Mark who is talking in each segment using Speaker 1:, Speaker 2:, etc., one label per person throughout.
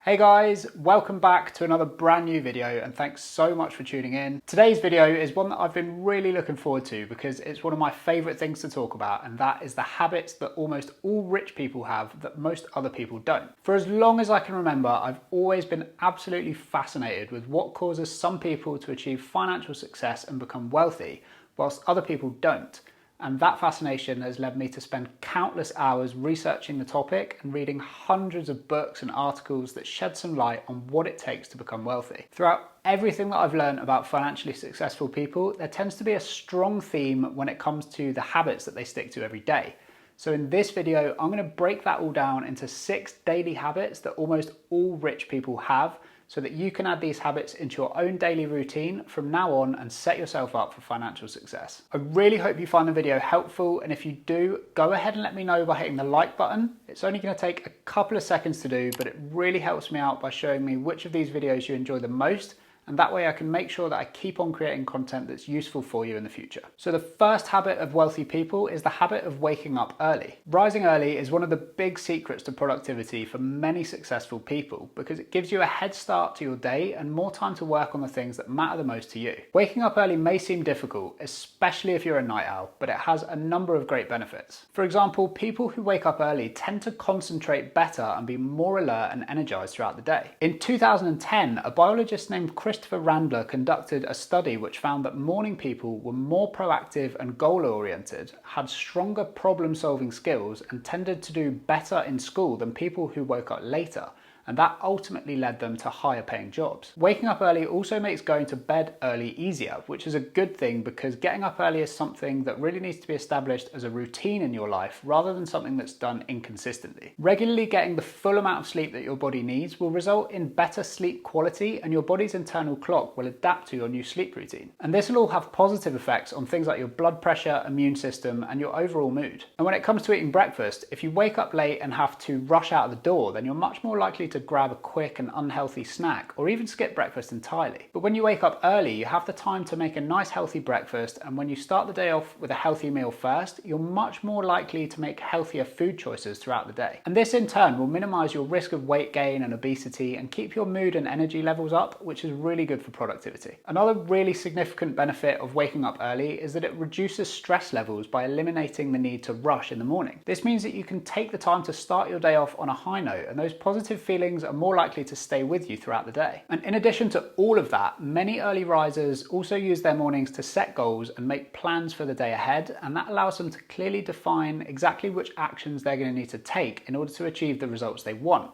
Speaker 1: Hey guys, welcome back to another brand new video and thanks so much for tuning in. Today's video is one that I've been really looking forward to because it's one of my favourite things to talk about, and that is the habits that almost all rich people have that most other people don't. For as long as I can remember, I've always been absolutely fascinated with what causes some people to achieve financial success and become wealthy, whilst other people don't. And that fascination has led me to spend countless hours researching the topic and reading hundreds of books and articles that shed some light on what it takes to become wealthy. Throughout everything that I've learned about financially successful people, there tends to be a strong theme when it comes to the habits that they stick to every day. So in this video, I'm going to break that all down into 6 daily habits that almost all rich people have, so that you can add these habits into your own daily routine from now on and set yourself up for financial success. I really hope you find the video helpful, and if you do, go ahead and let me know by hitting the like button. It's only going to take a couple of seconds to do, but it really helps me out by showing me which of these videos you enjoy the most, and that way I can make sure that I keep on creating content that's useful for you in the future. So the first habit of wealthy people is the habit of waking up early. Rising early is one of the big secrets to productivity for many successful people because it gives you a head start to your day and more time to work on the things that matter the most to you. Waking up early may seem difficult, especially if you're a night owl, but it has a number of great benefits. For example, people who wake up early tend to concentrate better and be more alert and energized throughout the day. In 2010, a biologist named Christopher Randler conducted a study which found that morning people were more proactive and goal-oriented, had stronger problem-solving skills, and tended to do better in school than people who woke up later, and that ultimately led them to higher paying jobs. Waking up early also makes going to bed early easier, which is a good thing because getting up early is something that really needs to be established as a routine in your life rather than something that's done inconsistently. Regularly getting the full amount of sleep that your body needs will result in better sleep quality, and your body's internal clock will adapt to your new sleep routine. And this will all have positive effects on things like your blood pressure, immune system, and your overall mood. And when it comes to eating breakfast, if you wake up late and have to rush out the door, then you're much more likely to grab a quick and unhealthy snack or even skip breakfast entirely. But when you wake up early, you have the time to make a nice healthy breakfast, and when you start the day off with a healthy meal first, you're much more likely to make healthier food choices throughout the day. And this in turn will minimize your risk of weight gain and obesity and keep your mood and energy levels up, which is really good for productivity. Another really significant benefit of waking up early is that it reduces stress levels by eliminating the need to rush in the morning. This means that you can take the time to start your day off on a high note, and those positive feelings are more likely to stay with you throughout the day. And in addition to all of that, many early risers also use their mornings to set goals and make plans for the day ahead, and that allows them to clearly define exactly which actions they're going to need to take in order to achieve the results they want.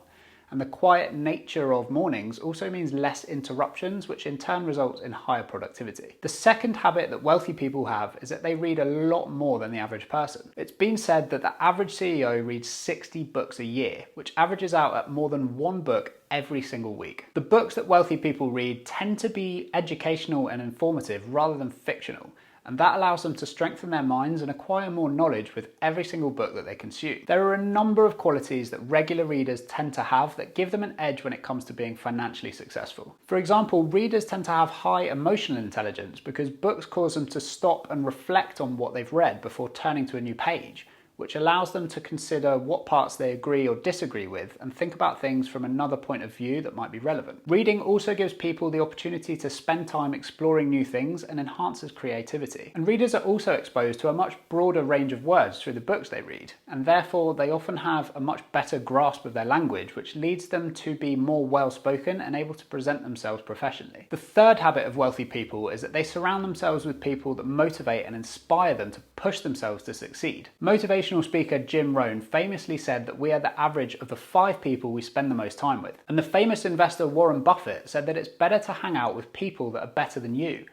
Speaker 1: And the quiet nature of mornings also means less interruptions, which in turn results in higher productivity. The second habit that wealthy people have is that they read a lot more than the average person. It's been said that the average CEO reads 60 books a year, which averages out at more than one book every single week. The books that wealthy people read tend to be educational and informative rather than fictional, and that allows them to strengthen their minds and acquire more knowledge with every single book that they consume. There are a number of qualities that regular readers tend to have that give them an edge when it comes to being financially successful. For example, readers tend to have high emotional intelligence because books cause them to stop and reflect on what they've read before turning to a new page, which allows them to consider what parts they agree or disagree with and think about things from another point of view that might be relevant. Reading also gives people the opportunity to spend time exploring new things and enhances creativity. And readers are also exposed to a much broader range of words through the books they read, and therefore they often have a much better grasp of their language, which leads them to be more well-spoken and able to present themselves professionally. The third habit of wealthy people is that they surround themselves with people that motivate and inspire them to push themselves to succeed. Motivational speaker Jim Rohn famously said that we are the average of the 5 people we spend the most time with. And the famous investor Warren Buffett said that it's better to hang out with people that are better than you.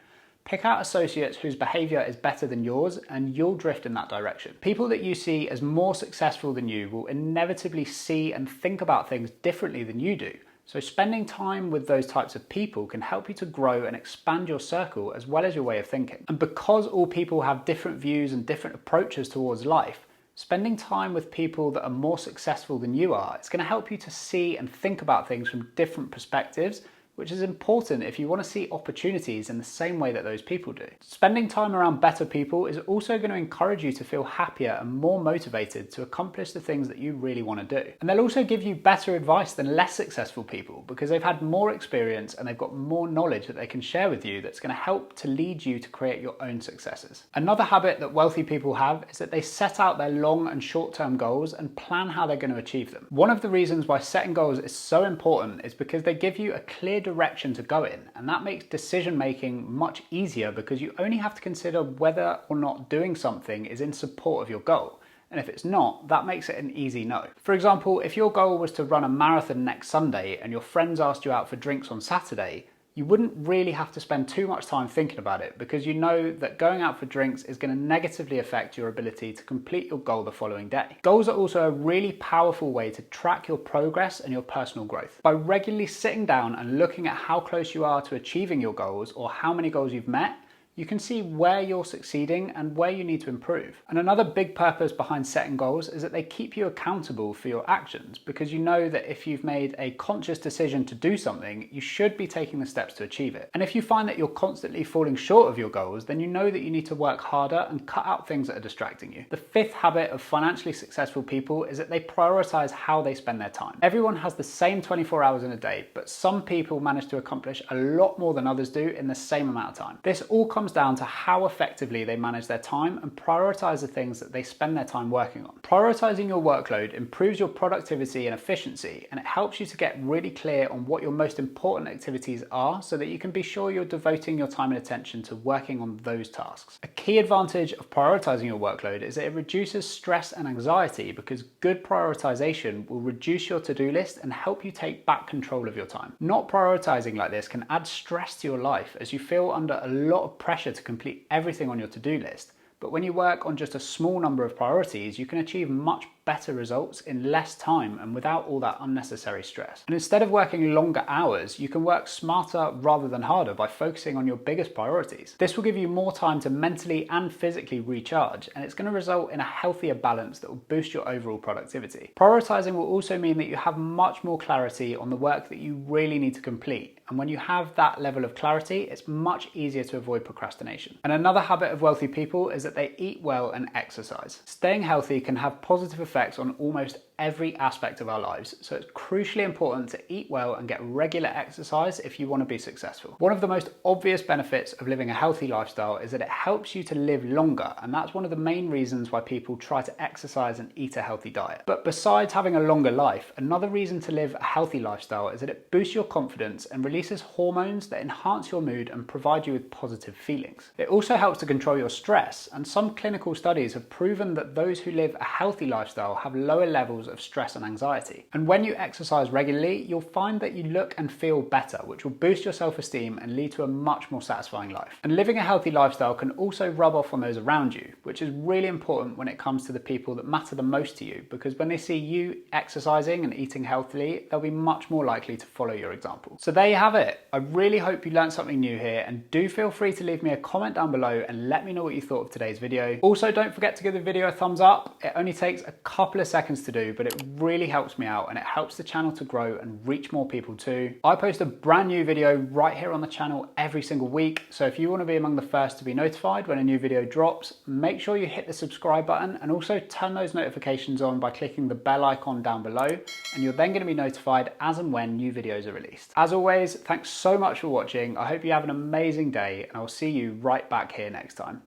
Speaker 1: Pick out associates whose behaviour is better than yours and you'll drift in that direction. People that you see as more successful than you will inevitably see and think about things differently than you do. So spending time with those types of people can help you to grow and expand your circle as well as your way of thinking. And because all people have different views and different approaches towards life, spending time with people that are more successful than you are, it's going to help you to see and think about things from different perspectives, which is important if you want to see opportunities in the same way that those people do. Spending time around better people is also going to encourage you to feel happier and more motivated to accomplish the things that you really want to do. And they'll also give you better advice than less successful people because they've had more experience and they've got more knowledge that they can share with you that's going to help to lead you to create your own successes. Another habit that wealthy people have is that they set out their long and short-term goals and plan how they're going to achieve them. One of the reasons why setting goals is so important is because they give you a clear direction to go in, and that makes decision making much easier because you only have to consider whether or not doing something is in support of your goal. And if it's not, that makes it an easy no. For example, if your goal was to run a marathon next Sunday and your friends asked you out for drinks on Saturday, you wouldn't really have to spend too much time thinking about it because you know that going out for drinks is going to negatively affect your ability to complete your goal the following day. Goals are also a really powerful way to track your progress and your personal growth. By regularly sitting down and looking at how close you are to achieving your goals or how many goals you've met, you can see where you're succeeding and where you need to improve. And another big purpose behind setting goals is that they keep you accountable for your actions because you know that if you've made a conscious decision to do something, you should be taking the steps to achieve it. And if you find that you're constantly falling short of your goals, then you know that you need to work harder and cut out things that are distracting you. The fifth habit of financially successful people is that they prioritize how they spend their time. Everyone has the same 24 hours in a day, but some people manage to accomplish a lot more than others do in the same amount of time. This all comes down to how effectively they manage their time and prioritize the things that they spend their time working on. Prioritizing your workload improves your productivity and efficiency, and it helps you to get really clear on what your most important activities are so that you can be sure you're devoting your time and attention to working on those tasks. A key advantage of prioritizing your workload is that it reduces stress and anxiety because good prioritization will reduce your to-do list and help you take back control of your time. Not prioritizing like this can add stress to your life as you feel under a lot of pressure to complete everything on your to-do list. But when you work on just a small number of priorities, you can achieve much better results in less time and without all that unnecessary stress. And instead of working longer hours, you can work smarter rather than harder by focusing on your biggest priorities. This will give you more time to mentally and physically recharge, and it's going to result in a healthier balance that will boost your overall productivity. Prioritizing will also mean that you have much more clarity on the work that you really need to complete. And when you have that level of clarity, it's much easier to avoid procrastination. And another habit of wealthy people is that they eat well and exercise. Staying healthy can have positive effects on almost every aspect of our lives, so it's crucially important to eat well and get regular exercise if you want to be successful. One of the most obvious benefits of living a healthy lifestyle is that it helps you to live longer, and that's one of the main reasons why people try to exercise and eat a healthy diet. But besides having a longer life, another reason to live a healthy lifestyle is that it boosts your confidence and releases hormones that enhance your mood and provide you with positive feelings. It also helps to control your stress, and some clinical studies have proven that those who live a healthy lifestyle have lower levels of stress and anxiety. And when you exercise regularly, you'll find that you look and feel better, which will boost your self-esteem and lead to a much more satisfying life. And living a healthy lifestyle can also rub off on those around you, which is really important when it comes to the people that matter the most to you, because when they see you exercising and eating healthily, they'll be much more likely to follow your example. So there you have it. I really hope you learned something new here, and do feel free to leave me a comment down below and let me know what you thought of today's video. Also, don't forget to give the video a thumbs up. It only takes a couple of seconds to do, but it really helps me out and it helps the channel to grow and reach more people too. I post a brand new video right here on the channel every single week, so if you want to be among the first to be notified when a new video drops, make sure you hit the subscribe button and also turn those notifications on by clicking the bell icon down below, and you're then going to be notified as and when new videos are released. As always, thanks so much for watching. I hope you have an amazing day, and I'll see you right back here next time.